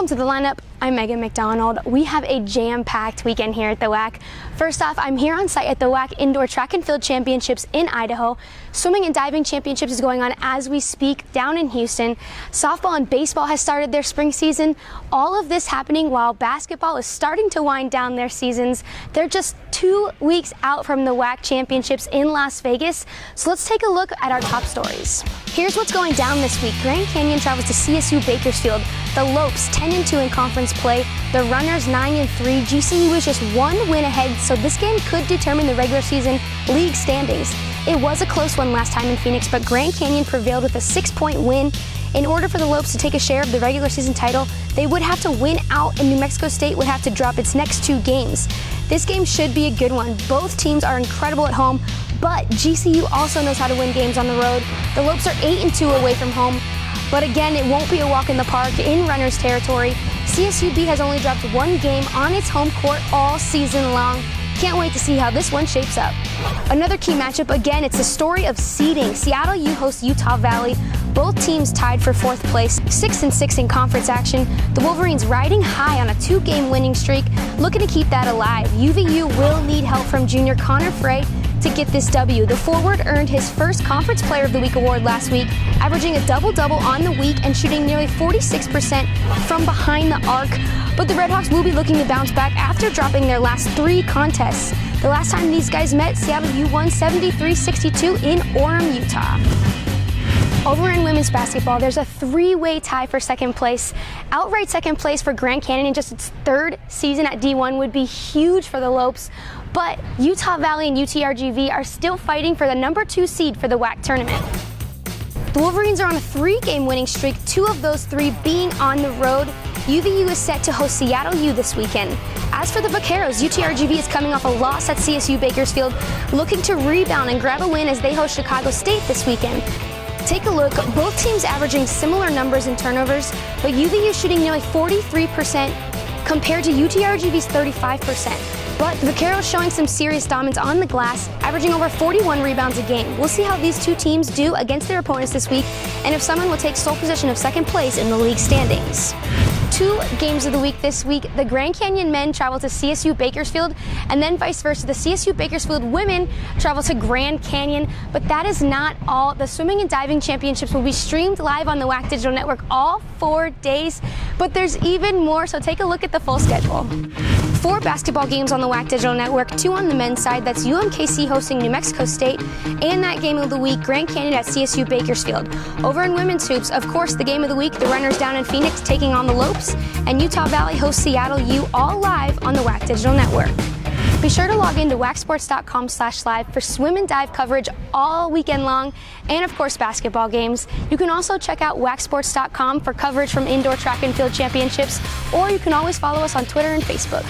to the lineup. I'm Megan McDonald. We have a jam-packed weekend here at the WAC. First off, I'm here on site at the WAC Indoor Track and Field Championships in Idaho. Swimming and diving championships is going on as we speak down in Houston. Softball and baseball has started their spring season. All of this happening while basketball is starting to wind down their seasons. They're just 2 weeks out from the WAC championships in Las Vegas. So let's take a look at our top stories. Here's what's going down this week. Grand Canyon travels to CSU Bakersfield. The Lopes 10-2 in conference play. The Runners 9-3. GCU is just 1 win ahead, so this game could determine the regular season league standings. It was a close one last time in Phoenix, but Grand Canyon prevailed with a 6-point win. In order for the Lopes to take a share of the regular season title, they would have to win out, and New Mexico State would have to drop its next 2 games. This game should be a good one. Both teams are incredible at home, but GCU also knows how to win games on the road. The Lopes are 8-2 away from home, but again, it won't be a walk in the park in Runners territory. CSUB has only dropped 1 game on its home court all season long. Can't wait to see how this one shapes up. Another key matchup, again, it's a story of seeding. Seattle U hosts Utah Valley. Both teams tied for 4th place, 6-6 in conference action. The Wolverines riding high on a 2-game winning streak, looking to keep that alive. UVU will need help from junior Connor Frey to get this W. The forward earned his first Conference Player of the Week award last week, averaging a double-double on the week and shooting nearly 46% from behind the arc. But the Redhawks will be looking to bounce back after dropping their last 3 contests. The last time these guys met, Seattle U won 73-62 in Orem, Utah. Over in women's basketball, there's a 3-way tie for 2nd place. Outright 2nd place for Grand Canyon in just its 3rd season at D1 would be huge for the Lopes, but Utah Valley and UTRGV are still fighting for the number 2 seed for the WAC tournament. The Wolverines are on a 3-game winning streak, 2 of those 3 being on the road. UVU is set to host Seattle U this weekend. As for the Vaqueros, UTRGV is coming off a loss at CSU Bakersfield, looking to rebound and grab a win as they host Chicago State this weekend. Take a look, both teams averaging similar numbers in turnovers, but UVU shooting nearly 43% compared to UTRGV's 35%. But the Vaqueros showing some serious dominance on the glass, averaging over 41 rebounds a game. We'll see how these 2 teams do against their opponents this week, and if someone will take sole possession of 2nd place in the league standings. 2 games of the week this week. The Grand Canyon men travel to CSU Bakersfield, and then vice versa. The CSU Bakersfield women travel to Grand Canyon, but that is not all. The swimming and diving championships will be streamed live on the WAC Digital Network all 4 days, but there's even more, so take a look at the full schedule. 4 basketball games on the WAC Digital Network, 2 on the men's side. That's UMKC hosting New Mexico State, and that game of the week, Grand Canyon at CSU Bakersfield. Over in women's hoops, of course, the game of the week, the Runners down in Phoenix taking on the Lopes, and Utah Valley hosts Seattle U, all live on the WAC Digital Network. Be sure to log into wacsports.com/live for swim and dive coverage all weekend long, and of course basketball games. You can also check out wacsports.com for coverage from indoor track and field championships, or you can always follow us on Twitter and Facebook.